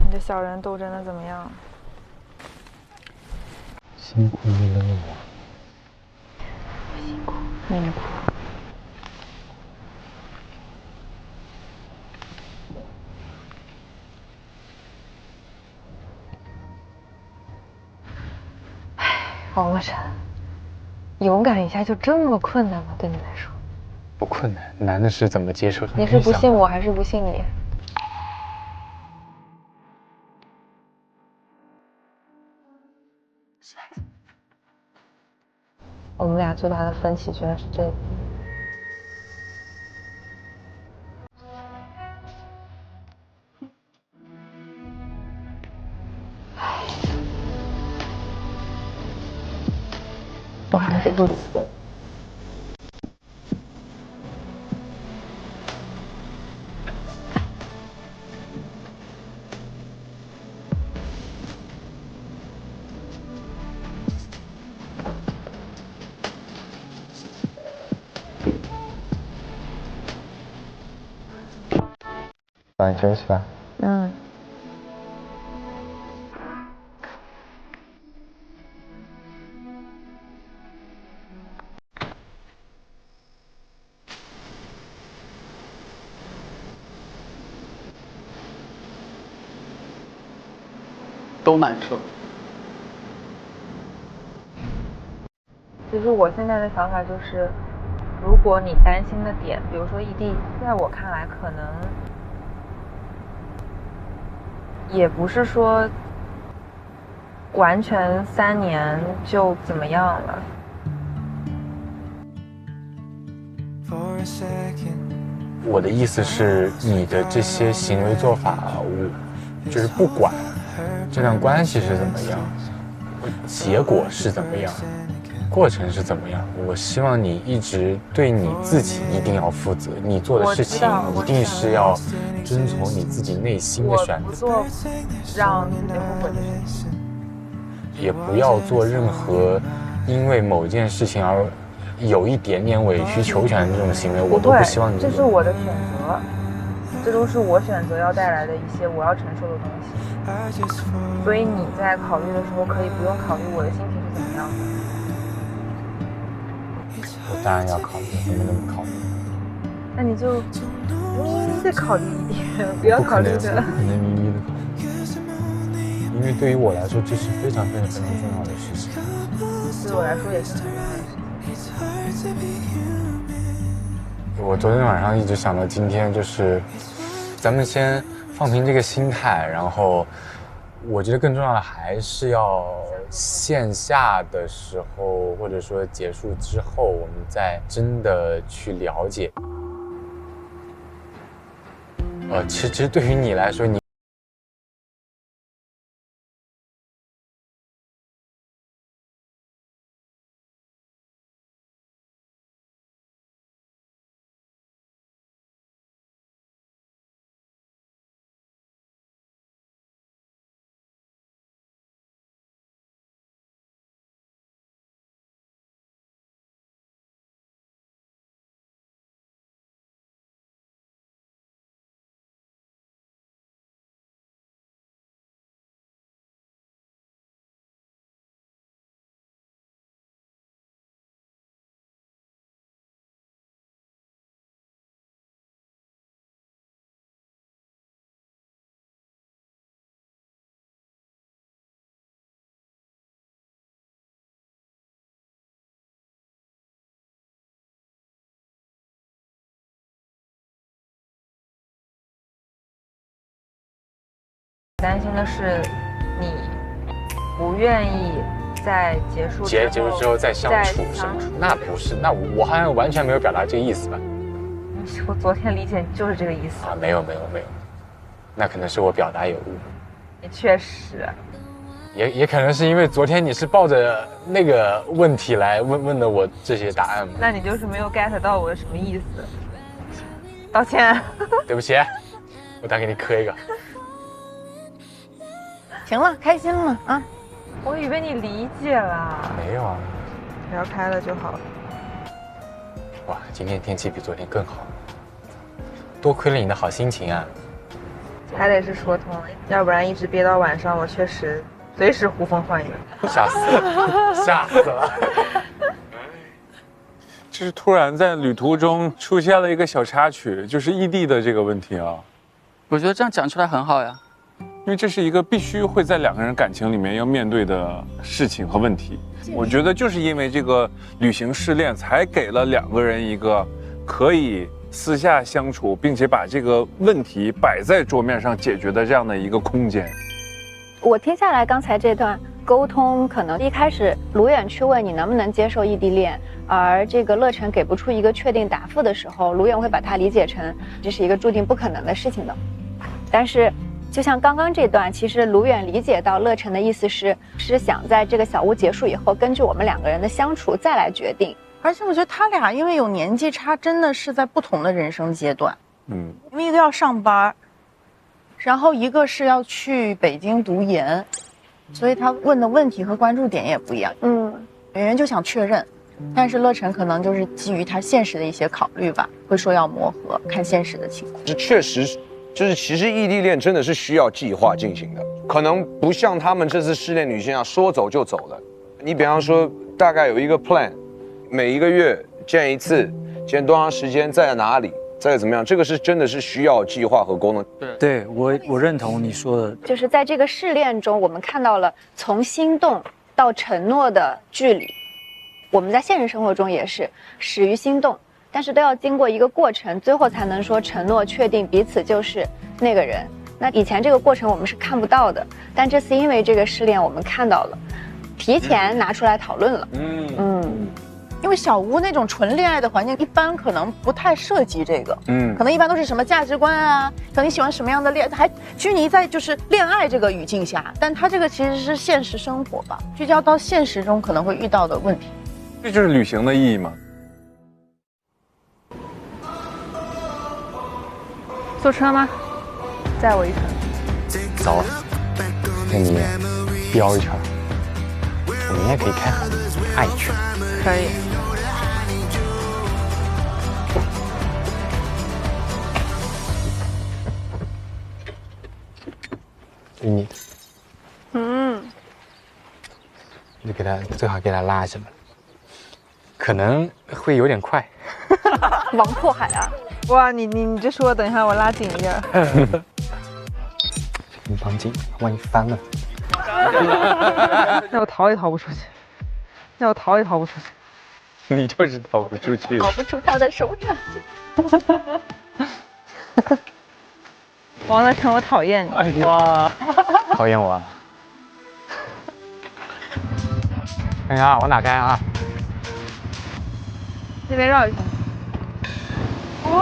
[SPEAKER 5] 你的小人斗争的怎么样？
[SPEAKER 13] 辛苦你了我。
[SPEAKER 5] 辛苦，辛苦。王洛尘，勇敢一下就这么困难吗？对你来说？
[SPEAKER 13] 不困难，难的是怎么接受。
[SPEAKER 5] 你是不信我还是不信你？我们俩最大的分歧居然是这个。我还是不死。
[SPEAKER 3] 早点休息吧。
[SPEAKER 9] 都难受。
[SPEAKER 5] 其实我现在的想法就是，如果你担心的点，比如说异地，在我看来可能也不是说完全3年就怎么样了。
[SPEAKER 13] 我的意思是，你的这些行为做法，我就是不管这段关系是怎么样，结果是怎么样，过程是怎么样，我希望你一直对你自己一定要负责，你做的事情一定是要遵从你自己内心的选择。
[SPEAKER 12] 我不做让自己后悔的事情，
[SPEAKER 13] 也不要做任何因为某件事情而有一点点委曲求全的这种行为，我都不希望你。
[SPEAKER 12] 这是我的选择，这都是我选择要带来的一些我要承受的东西。所以你在考虑的时候，可以不用考虑我的心情是怎么样的。
[SPEAKER 13] 我当然要考虑，怎么能不考虑？
[SPEAKER 12] 那你就咪咪的考虑一点，不要考虑的。
[SPEAKER 13] 不可能咪咪的考虑，因为对于我来说，这是非常非常非常重要的事情。
[SPEAKER 12] 对我来说也是很重要的事情。
[SPEAKER 13] 我昨天晚上一直想到今天，就是咱们先放平这个心态，然后我觉得更重要的还是要线下的时候，或者说结束之后，我们再真的去了解。其实对于你来说，你。
[SPEAKER 12] 担心的是你不愿意在结束
[SPEAKER 13] 之后再相处是吗？那不是，那我好像完全没有表达这个意思吧？
[SPEAKER 12] 我昨天理解就是这个意思
[SPEAKER 13] 啊，没有，那可能是我表达有误。
[SPEAKER 12] 也确实，
[SPEAKER 13] 也可能是因为昨天你是抱着那个问题来问的我这些答案吗？
[SPEAKER 12] 那你就是没有 get 到我的什么意思，道歉。
[SPEAKER 13] 对不起，我再给你磕一个。
[SPEAKER 12] 行了，开心了啊！我以为你理解了。
[SPEAKER 13] 没有啊，
[SPEAKER 12] 聊开了就好了。
[SPEAKER 13] 哇，今天天气比昨天更好，多亏了你的好心情啊！
[SPEAKER 12] 还得是说通了，要不然一直憋到晚上，我确实随时呼风唤雨。
[SPEAKER 13] 吓死了，吓死了！
[SPEAKER 4] 这是突然在旅途中出现了一个小插曲，就是异地的这个问题啊。
[SPEAKER 9] 我觉得这样讲出来很好呀。
[SPEAKER 4] 因为这是一个必须会在两个人感情里面要面对的事情和问题。我觉得就是因为这个旅行试炼，才给了两个人一个可以私下相处，并且把这个问题摆在桌面上解决的这样的一个空间。
[SPEAKER 2] 我听下来刚才这段沟通，可能一开始卢远去问你能不能接受异地恋，而这个乐晨给不出一个确定答复的时候，卢远会把它理解成这是一个注定不可能的事情的。但是就像刚刚这段，其实卢远理解到乐晨的意思是想在这个小屋结束以后，根据我们两个人的相处再来决定。
[SPEAKER 15] 而且我觉得他俩因为有年纪差，真的是在不同的人生阶段。因为一个要上班，然后一个是要去北京读研，所以他问的问题和关注点也不一样。圆圆就想确认，但是乐晨可能就是基于他现实的一些考虑吧，会说要磨合，看现实的情况。
[SPEAKER 6] 确实。就是其实异地恋真的是需要计划进行的，可能不像他们这次试炼旅行啊，说走就走了。你比方说大概有一个 plan， 每一个月见一次，见多长时间，在哪里，再怎么样，这个是真的是需要计划和沟通。
[SPEAKER 8] 对，我认同你说的。
[SPEAKER 2] 就是在这个试炼中，我们看到了从心动到承诺的距离。我们在现实生活中也是始于心动，但是都要经过一个过程，最后才能说承诺确定彼此就是那个人。那以前这个过程我们是看不到的，但这次因为这个试炼我们看到了，提前拿出来讨论了。
[SPEAKER 15] 因为小屋那种纯恋爱的环境，一般可能不太涉及这个，可能一般都是什么价值观啊，可能你喜欢什么样的恋，还拘泥在就是恋爱这个语境下，但它这个其实是现实生活吧，聚焦到现实中可能会遇到的问题。
[SPEAKER 4] 这就是旅行的意义嘛。
[SPEAKER 2] 坐车吗？载我一程。
[SPEAKER 13] 走，那你飙一圈，我明天可以开爱一圈。
[SPEAKER 2] 可以。
[SPEAKER 13] 给你的，你给他最好给他拉下来，可能会有点快。
[SPEAKER 2] 王破海啊！
[SPEAKER 10] 哇，你这说，等一下我拉紧一点。
[SPEAKER 13] 你绑紧，万一翻了。
[SPEAKER 10] 那我逃也逃不出去，那我逃也逃不出去。
[SPEAKER 13] 你就是逃不出去，
[SPEAKER 2] 逃不出他的手掌。
[SPEAKER 10] 王乐成，我讨厌你。
[SPEAKER 13] 哎哇，讨厌我啊？看一下往哪开啊？
[SPEAKER 10] 那边绕一圈。
[SPEAKER 5] 哇！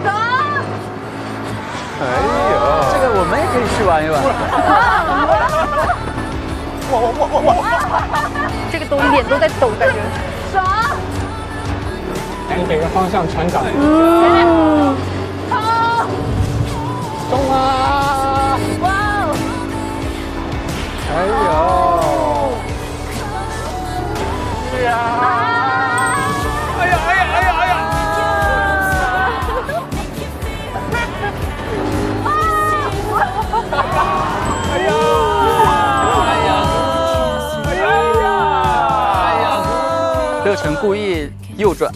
[SPEAKER 5] 走！
[SPEAKER 4] 哎呦，
[SPEAKER 8] 这个我们也可以去玩一玩。
[SPEAKER 2] 这个脸都在抖，感觉。
[SPEAKER 5] 爽！
[SPEAKER 13] 哎，你给个方向，船长。
[SPEAKER 5] 好！
[SPEAKER 13] 中啊！
[SPEAKER 5] 哇哦！
[SPEAKER 13] 哎呦！是啊！
[SPEAKER 5] 哎呀哎呀哎呀哎呀！
[SPEAKER 4] 哎呀！
[SPEAKER 9] 乐成故意右转，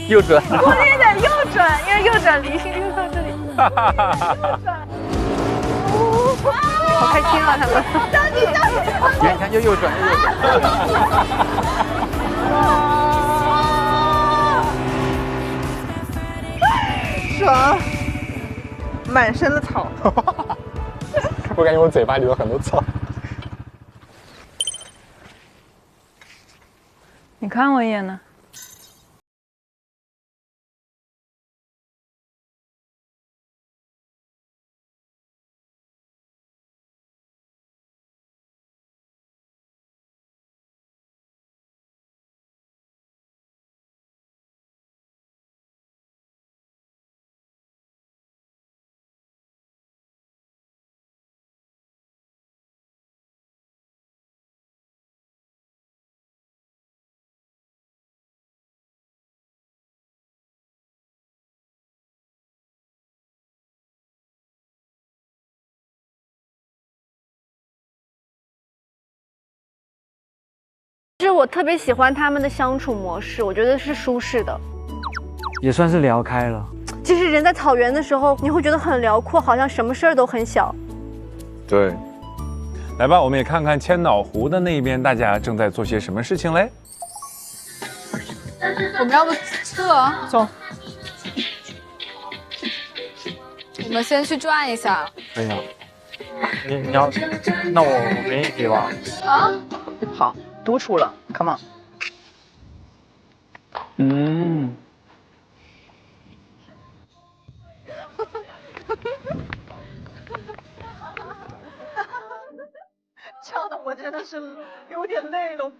[SPEAKER 9] 右转，
[SPEAKER 2] 故意的右转，因为右转离心就到这里。好开心啊，他们！
[SPEAKER 9] 你看，又右转，又右转。
[SPEAKER 10] 爽，满身的草。
[SPEAKER 13] 我感觉我嘴巴里有很多草。
[SPEAKER 2] 你看我一眼呢。其实我特别喜欢他们的相处模式，我觉得是舒适的，
[SPEAKER 8] 也算是聊开了。
[SPEAKER 2] 其实人在草原的时候，你会觉得很辽阔，好像什么事儿都很小。
[SPEAKER 4] 对，来吧，我们也看看千岛湖的那边，大家正在做些什么事情嘞？
[SPEAKER 5] 我们要不撤？
[SPEAKER 10] 走。
[SPEAKER 5] 我们先去转一下。
[SPEAKER 8] 可以啊。你要，那我们一起玩。
[SPEAKER 15] 啊，好，督促了 ，Come on。笑的我真的是有点累了。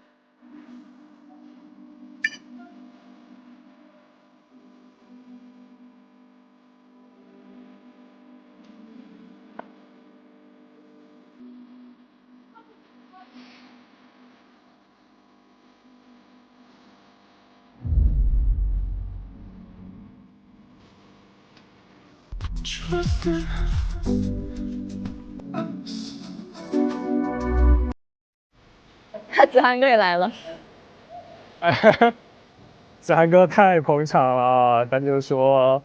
[SPEAKER 10] 子涵哥也来了。
[SPEAKER 3] 子涵哥太捧场了，他就说，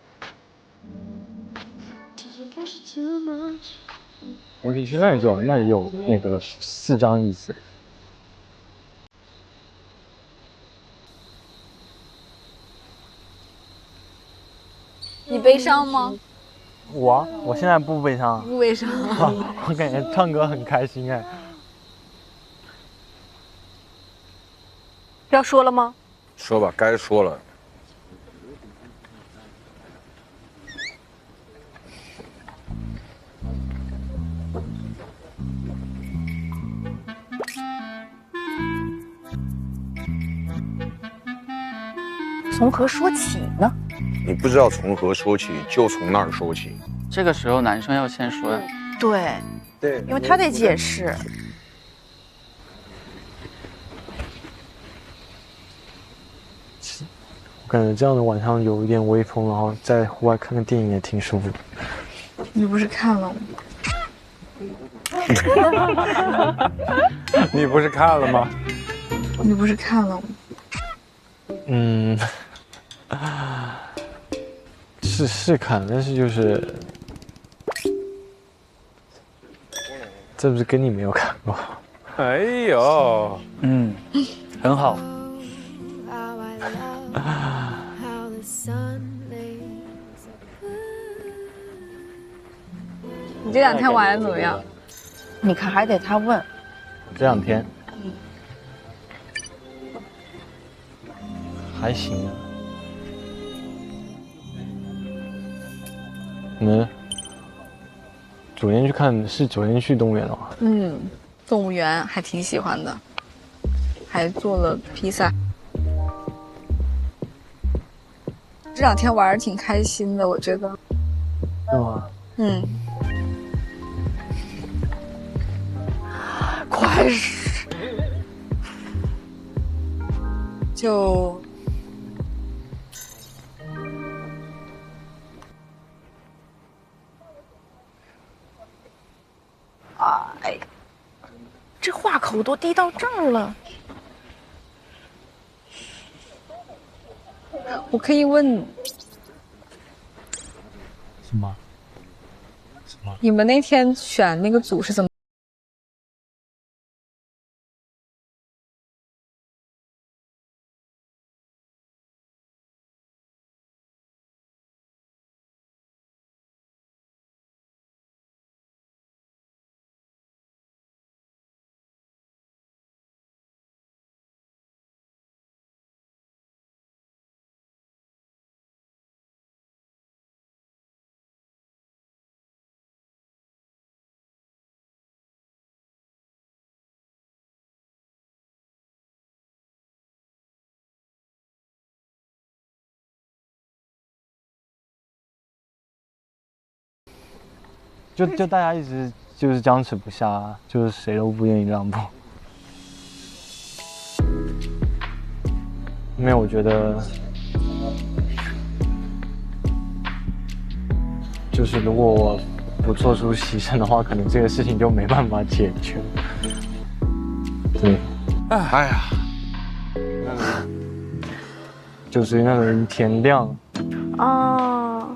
[SPEAKER 3] 我可以去那里做，那里有那个4张椅子。
[SPEAKER 5] 你悲伤吗？
[SPEAKER 8] 我现在不悲伤，
[SPEAKER 5] 不悲伤。
[SPEAKER 8] 我感觉唱歌很开心哎。
[SPEAKER 2] 要说了吗？
[SPEAKER 6] 说吧，该说了。
[SPEAKER 15] 从何说起呢？
[SPEAKER 6] 你不知道从何说起，就从那儿说起。
[SPEAKER 9] 这个时候男生要先说呀。
[SPEAKER 15] 对，因为他得解释。
[SPEAKER 3] 我感觉这样的晚上有一点微风，然后在户外看个电影也挺舒服。
[SPEAKER 12] 你不是看了吗？
[SPEAKER 4] 你不是看了吗？
[SPEAKER 12] 你不是看了吗？
[SPEAKER 3] 是看，但是就是这不是跟你没有看过？
[SPEAKER 4] 哎呦，
[SPEAKER 8] 很好。
[SPEAKER 10] 你这2天玩的怎么样？
[SPEAKER 15] 你看还得他问。
[SPEAKER 3] 这2天还行啊。你们昨天去动物园了吗？
[SPEAKER 10] 动物园还挺喜欢的，还做了披萨。这2天玩的挺开心的，我觉得。
[SPEAKER 3] 是吗？
[SPEAKER 10] 快使！就
[SPEAKER 15] 哎，这话口都低到这儿了。
[SPEAKER 10] 我可以问
[SPEAKER 3] 什么？
[SPEAKER 10] 你们那天选那个组是怎么？
[SPEAKER 3] 就大家一直就是僵持不下，就是谁都不愿意让步。因为我觉得，就是如果我不做出牺牲的话，可能这个事情就没办法解决。对，
[SPEAKER 6] 哎呀，
[SPEAKER 3] 就是那个人天亮。
[SPEAKER 2] 哦。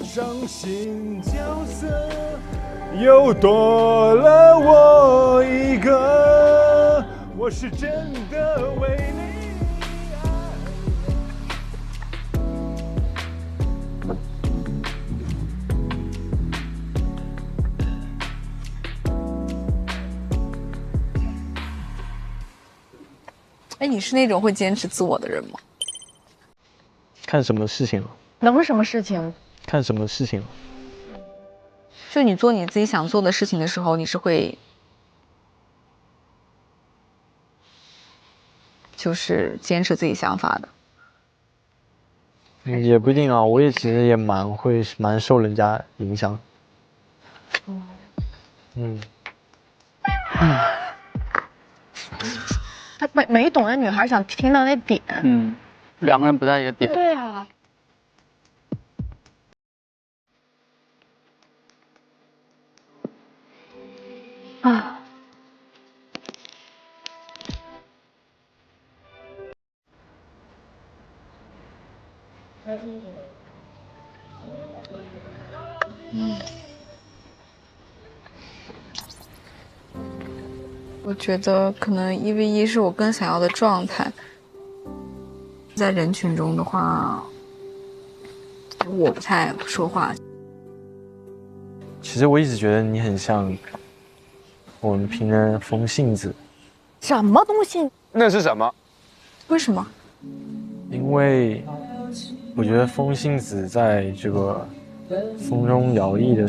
[SPEAKER 11] 伤心角色又多了我一个，我是真的为你
[SPEAKER 10] 哎，你是那种会坚持自我的人吗？
[SPEAKER 3] 看什么事情了？
[SPEAKER 15] 能什么事情？
[SPEAKER 3] 看什么事情了？
[SPEAKER 10] 就你做你自己想做的事情的时候，你是会，就是坚持自己想法的。
[SPEAKER 3] 也不一定啊，我也其实也蛮受人家影响。
[SPEAKER 15] 他没懂那女孩想听到那点。
[SPEAKER 9] 两个人不在一个点。
[SPEAKER 15] 对啊。
[SPEAKER 10] 我觉得可能1v1是我更想要的状态。在人群中的话，我不太说话。
[SPEAKER 3] 其实我一直觉得你很像我们平人风信子。
[SPEAKER 15] 什么东西？
[SPEAKER 6] 那是什么？
[SPEAKER 15] 为什么？
[SPEAKER 3] 因为我觉得风信子在这个风中摇曳的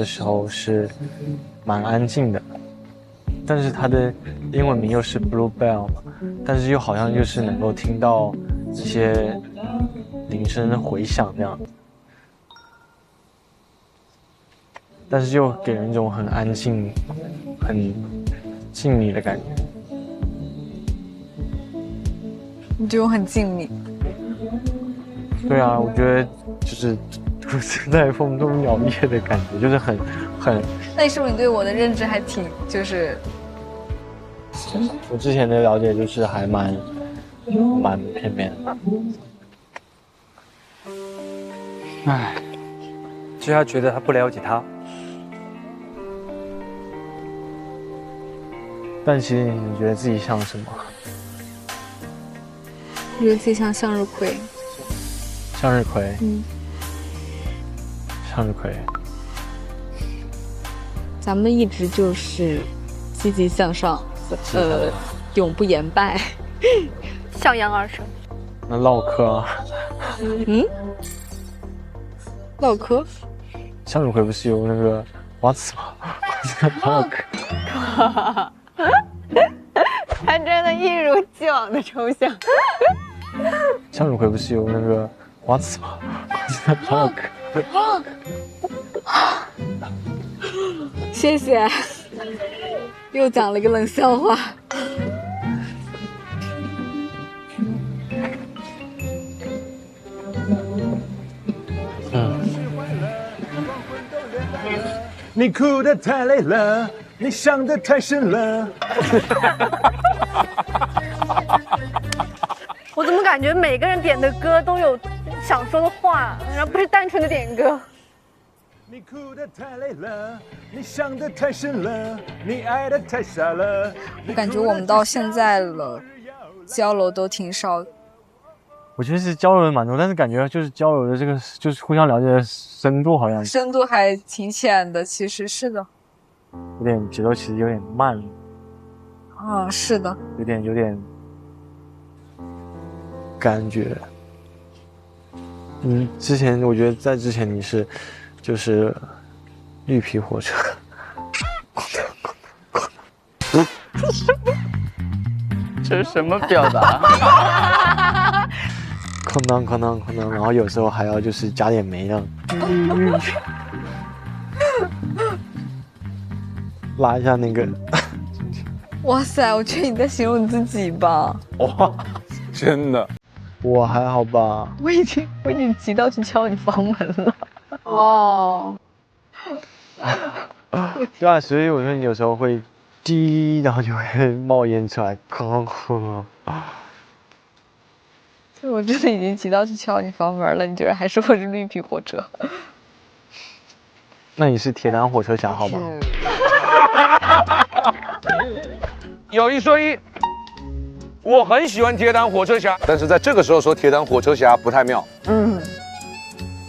[SPEAKER 3] 时候是蛮安静的，但是它的英文名又是 Bluebell 嘛，但是又好像就是能够听到一些铃声的回响这样，但是又给人一种很安静、很静谧的感觉。
[SPEAKER 12] 你觉得我很静谧？
[SPEAKER 3] 对啊，我觉得就是在风中摇曳的感觉，就是很。
[SPEAKER 12] 那你是不是你对我的认知还挺就是？
[SPEAKER 3] 我之前的了解就是还蛮片面的。
[SPEAKER 8] 唉，就他觉得他不了解他。
[SPEAKER 3] 但其实你觉得自己像什么？
[SPEAKER 12] 我觉得自己像向日葵。
[SPEAKER 3] 向日葵。向日葵。
[SPEAKER 12] 咱们一直就是积极向上，永不言败，
[SPEAKER 15] 向阳而生。
[SPEAKER 3] 那唠嗑。
[SPEAKER 12] 唠嗑。
[SPEAKER 3] 向日葵不是有那个花刺吗？唠嗑。
[SPEAKER 2] 他真的一如既往的抽象。
[SPEAKER 3] 向日葵不是有那个花刺吗？唠嗑。
[SPEAKER 12] 谢谢，又讲了一个冷笑话。
[SPEAKER 11] 你哭得太累了，你伤得太深了。
[SPEAKER 15] 我怎么感觉每个人点的歌都有想说的话，然后不是单纯的点歌。
[SPEAKER 11] 你哭得太累了，你伤得太深了，你爱得太傻了。
[SPEAKER 12] 我感觉我们到现在了，交流都挺少。
[SPEAKER 3] 我觉得是交流的蛮多，但是感觉就是交流的这个就是互相了解的深度好像
[SPEAKER 12] 深度还挺浅的，其实是的。
[SPEAKER 3] 有点节奏，其实有点慢。
[SPEAKER 12] 是的。
[SPEAKER 3] 有点感觉。之前我觉得在之前你是。就是绿皮火车，
[SPEAKER 9] 这是什么表达？
[SPEAKER 3] 哐当哐当哐当，然后有时候还要就是加点煤呢，拉一下那个。
[SPEAKER 12] 哇塞，我觉得你在形容你自己吧？
[SPEAKER 6] 哇，真的。
[SPEAKER 3] 我还好吧？
[SPEAKER 12] 我已经急到去敲你房门了。
[SPEAKER 15] 哦，
[SPEAKER 3] 对啊，所以我说你有时候会滴，然后就会冒烟出来，哐哐。
[SPEAKER 12] 就我真的已经急到去敲你房门了，你居然还说我是绿皮火车？
[SPEAKER 3] 那你是铁胆火车侠好吗？
[SPEAKER 6] 有一说一，我很喜欢铁胆火车侠，但是在这个时候说铁胆火车侠不太妙。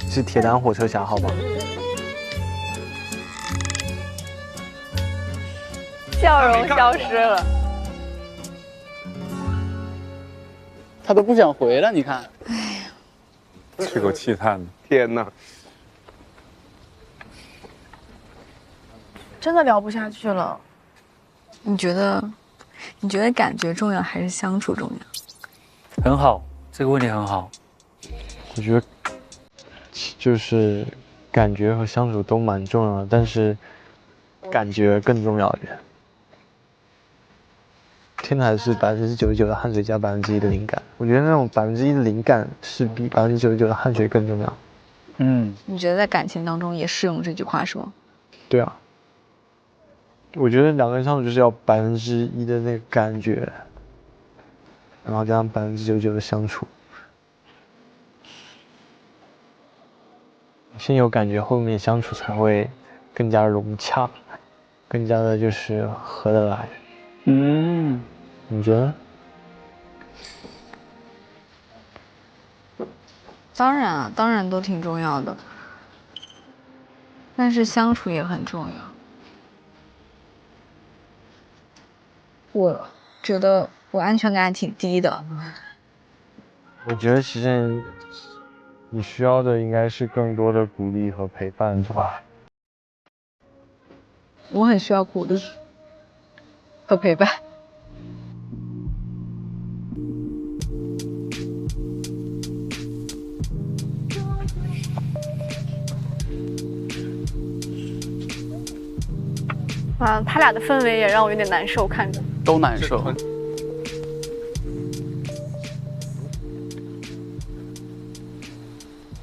[SPEAKER 3] 是铁胆火车侠好吧？
[SPEAKER 2] 笑容消失了。
[SPEAKER 9] 他都不想回了，你看。
[SPEAKER 12] 哎呀，
[SPEAKER 4] 这口气叹的，
[SPEAKER 6] 天哪！
[SPEAKER 15] 真的聊不下去了。
[SPEAKER 12] 你觉得感觉重要还是相处重要？
[SPEAKER 8] 很好，这个问题很好。
[SPEAKER 3] 我觉得就是感觉和相处都蛮重要的，但是感觉更重要一点。天台是99%的汗水加1%的灵感，我觉得那种1%的灵感是比99%的汗水更重要。
[SPEAKER 12] 你觉得在感情当中也适用这句话是吗？
[SPEAKER 3] 对啊，我觉得两个人相处就是要1%的那个感觉，然后加上99%的相处。先有感觉，后面相处才会更加融洽，更加的就是合得来。你觉得？
[SPEAKER 12] 当然啊，当然都挺重要的。
[SPEAKER 2] 但是相处也很重要。我觉得我安全感挺低的。
[SPEAKER 3] 我觉得其实你需要的应该是更多的鼓励和陪伴，是吧？
[SPEAKER 2] 我很需要鼓励和陪伴。他俩的氛围也让我有点难受，看着
[SPEAKER 9] 都难受。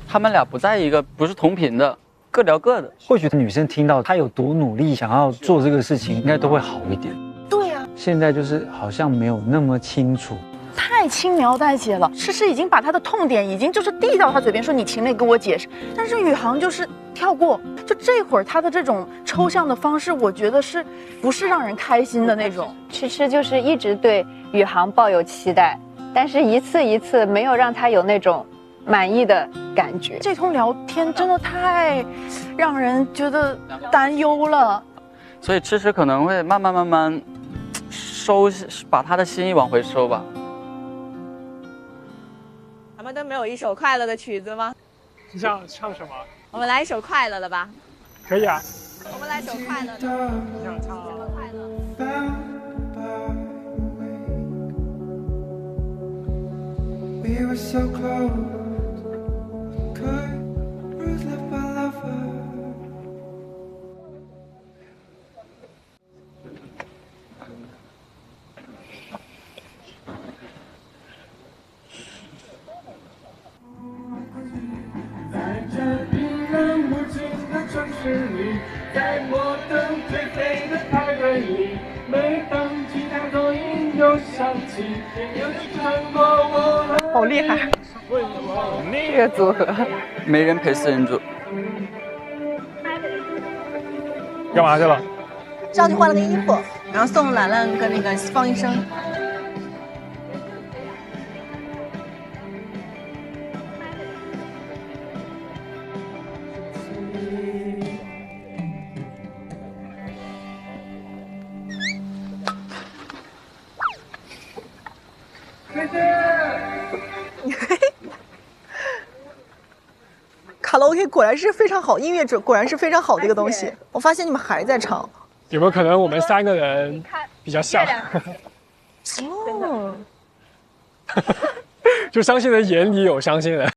[SPEAKER 9] 他们俩不在一个，不是同频的，各聊各的。
[SPEAKER 8] 或许女生听到他有多努力想要做这个事情，应该都会好一点。
[SPEAKER 15] 对呀，
[SPEAKER 8] 现在就是好像没有那么清楚，
[SPEAKER 15] 太轻描淡写了。诗诗已经把他的痛点已经就是递到他嘴边，说你情泪跟我解释，但是宇航就是跳过。就这会儿他的这种抽象的方式，我觉得是不是让人开心的那种？
[SPEAKER 2] 迟迟就是一直对宇航抱有期待，但是一次一次没有让他有那种满意的感觉。
[SPEAKER 15] 这通聊天真的太让人觉得担忧了。
[SPEAKER 9] 所以迟迟可能会慢慢把他的心意往回收吧。
[SPEAKER 16] 咱们都没有一首快乐的曲子吗？
[SPEAKER 17] 你想唱什么？
[SPEAKER 16] 我们来一首快乐的吧。
[SPEAKER 17] 可以啊。
[SPEAKER 16] 我们来首快乐的。
[SPEAKER 17] 你想唱什么快乐
[SPEAKER 14] ？We were so close, could bruise left by lover.
[SPEAKER 11] 在这冰冷无情的城市里，在摩登颓废的派对里，每当吉他奏音又响起，天又穿过我。
[SPEAKER 15] 好厉害！
[SPEAKER 2] 这个组合，
[SPEAKER 9] 没人陪四人组。
[SPEAKER 17] 干嘛去了？
[SPEAKER 12] 上去换了个衣服，然后送兰兰跟那个方医生。卡拉 OK 果然是非常好，音乐果然是非常好的一个东西。我发现你们还在唱，
[SPEAKER 17] 有没有可能我们3个人比较像？
[SPEAKER 12] 哦，
[SPEAKER 17] 就伤心人眼里有伤心人。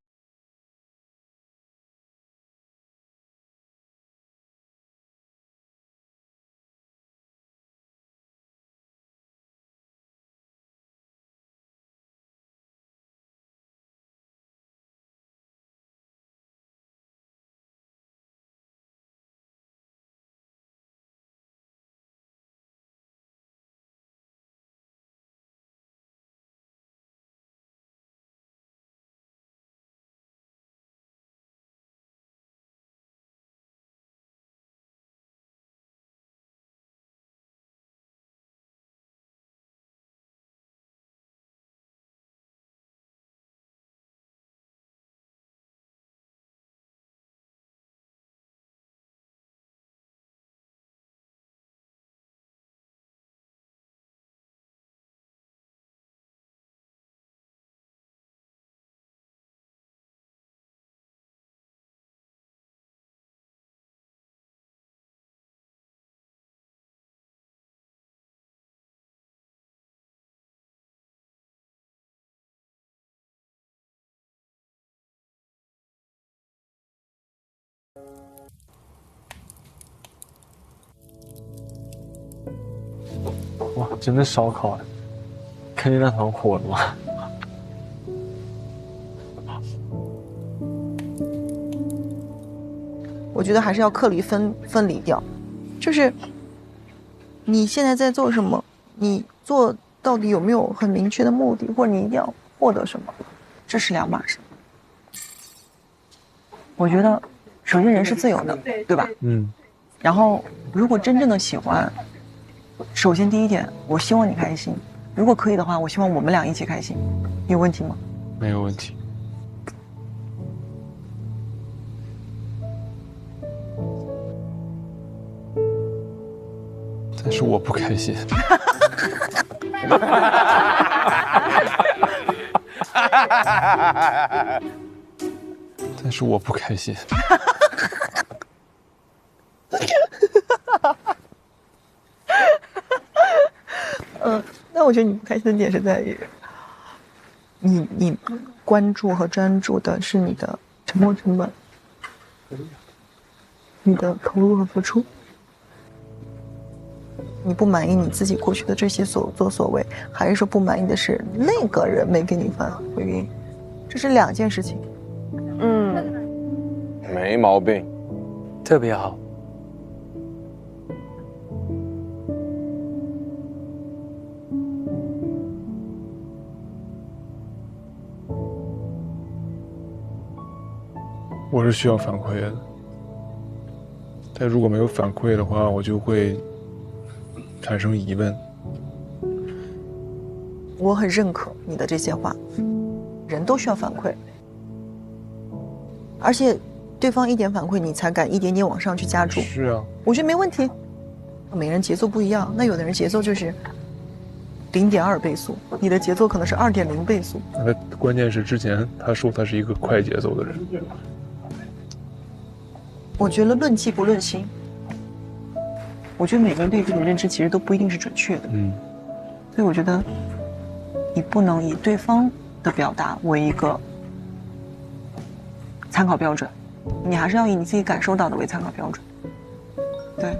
[SPEAKER 3] 哇，真的烧烤啊！看见那团火了吗？
[SPEAKER 12] 我觉得还是要课题分离掉，就是你现在在做什么，你做到底有没有很明确的目的，或者你一定要获得什么，这是两码事。我觉得，首先人是自由的，对吧？
[SPEAKER 3] 嗯。
[SPEAKER 12] 然后，如果真正的喜欢，首先第一点，我希望你开心。如果可以的话，我希望我们俩一起开心。有问题吗？
[SPEAKER 3] 没有问题。
[SPEAKER 13] 但是我不开心。但是我不开心。
[SPEAKER 10] 那我觉得你不开心的点是在于，你关注和专注的是你的沉没成本，你的投入和付出。你不满意你自己过去的这些所作所为，还是说不满意的是那个人没给你发回应？这是两件事情。
[SPEAKER 6] 没毛病，
[SPEAKER 8] 特别好。
[SPEAKER 18] 我是需要反馈的，但如果没有反馈的话，我就会产生疑问。
[SPEAKER 10] 我很认可你的这些话，人都需要反馈，而且对方一点反馈，你才敢一点点往上去加注。
[SPEAKER 18] 是啊，
[SPEAKER 10] 我觉得没问题。每人节奏不一样，那有的人节奏就是0.2倍速，你的节奏可能是2.0倍速。
[SPEAKER 18] 那关键是之前他说他是一个快节奏的人。
[SPEAKER 10] 我觉得论迹不论心。我觉得每个人对自己的认知其实都不一定是准确的。所以我觉得你不能以对方的表达为一个参考标准，你还是要以你自己感受到的为参考标准。对。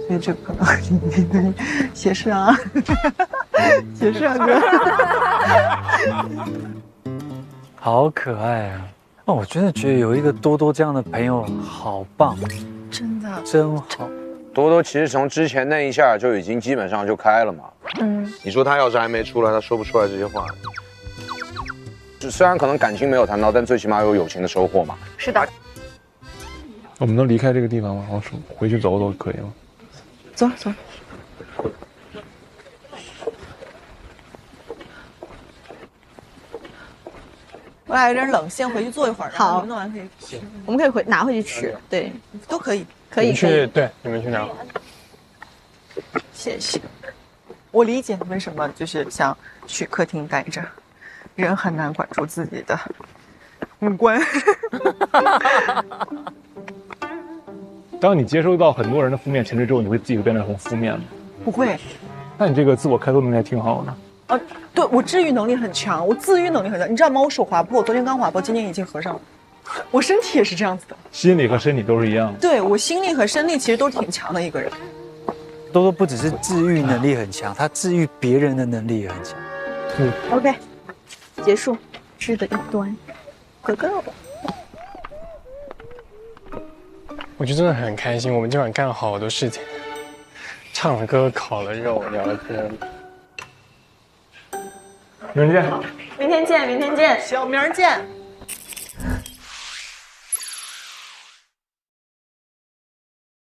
[SPEAKER 10] 所以这可能斜视啊，斜视啊哥，
[SPEAKER 8] 好可爱啊！哦，我真的觉得有一个多多这样的朋友好棒，
[SPEAKER 10] 真的
[SPEAKER 8] 真好。
[SPEAKER 6] 多多其实从之前那一下就已经基本上就开了嘛。你说他要是还没出来，他说不出来这些话。就虽然可能感情没有谈到，但最起码有友情的收获嘛。
[SPEAKER 15] 是的。
[SPEAKER 18] 我们能离开这个地方吗？我说回去走走可以吗？
[SPEAKER 10] 走走。我俩有点冷，先回去坐一会儿。好，弄完可以吃。我们可以拿回去吃，对，都可以，可以。
[SPEAKER 17] 对，你们去拿。
[SPEAKER 10] 谢谢。我理解为什么就是想去客厅待着，人很难管住自己的五官。
[SPEAKER 18] 当你接收到很多人的负面情绪之后，你会自己变得很负面吗？
[SPEAKER 10] 不会。
[SPEAKER 18] 那你这个自我开拓能力还挺好的。
[SPEAKER 10] 对，我治愈能力很强，我自愈能力很强。你知道吗？我手划破，我昨天刚划破，今天已经合上了。我身体也是这样子的，
[SPEAKER 18] 心理和身体都是一样的。
[SPEAKER 10] 对，我心力和身力其实都是挺强的一个人。
[SPEAKER 8] 多多不只是治愈能力很强，他治愈别人的能力也很强。
[SPEAKER 10] OK， 结束，吃的一端，哥哥。
[SPEAKER 17] 我就真的很开心，我们今晚干了好多事情，唱了歌，烤了肉，聊了天。
[SPEAKER 18] 明天见。
[SPEAKER 10] 明天见，明天见，小明见。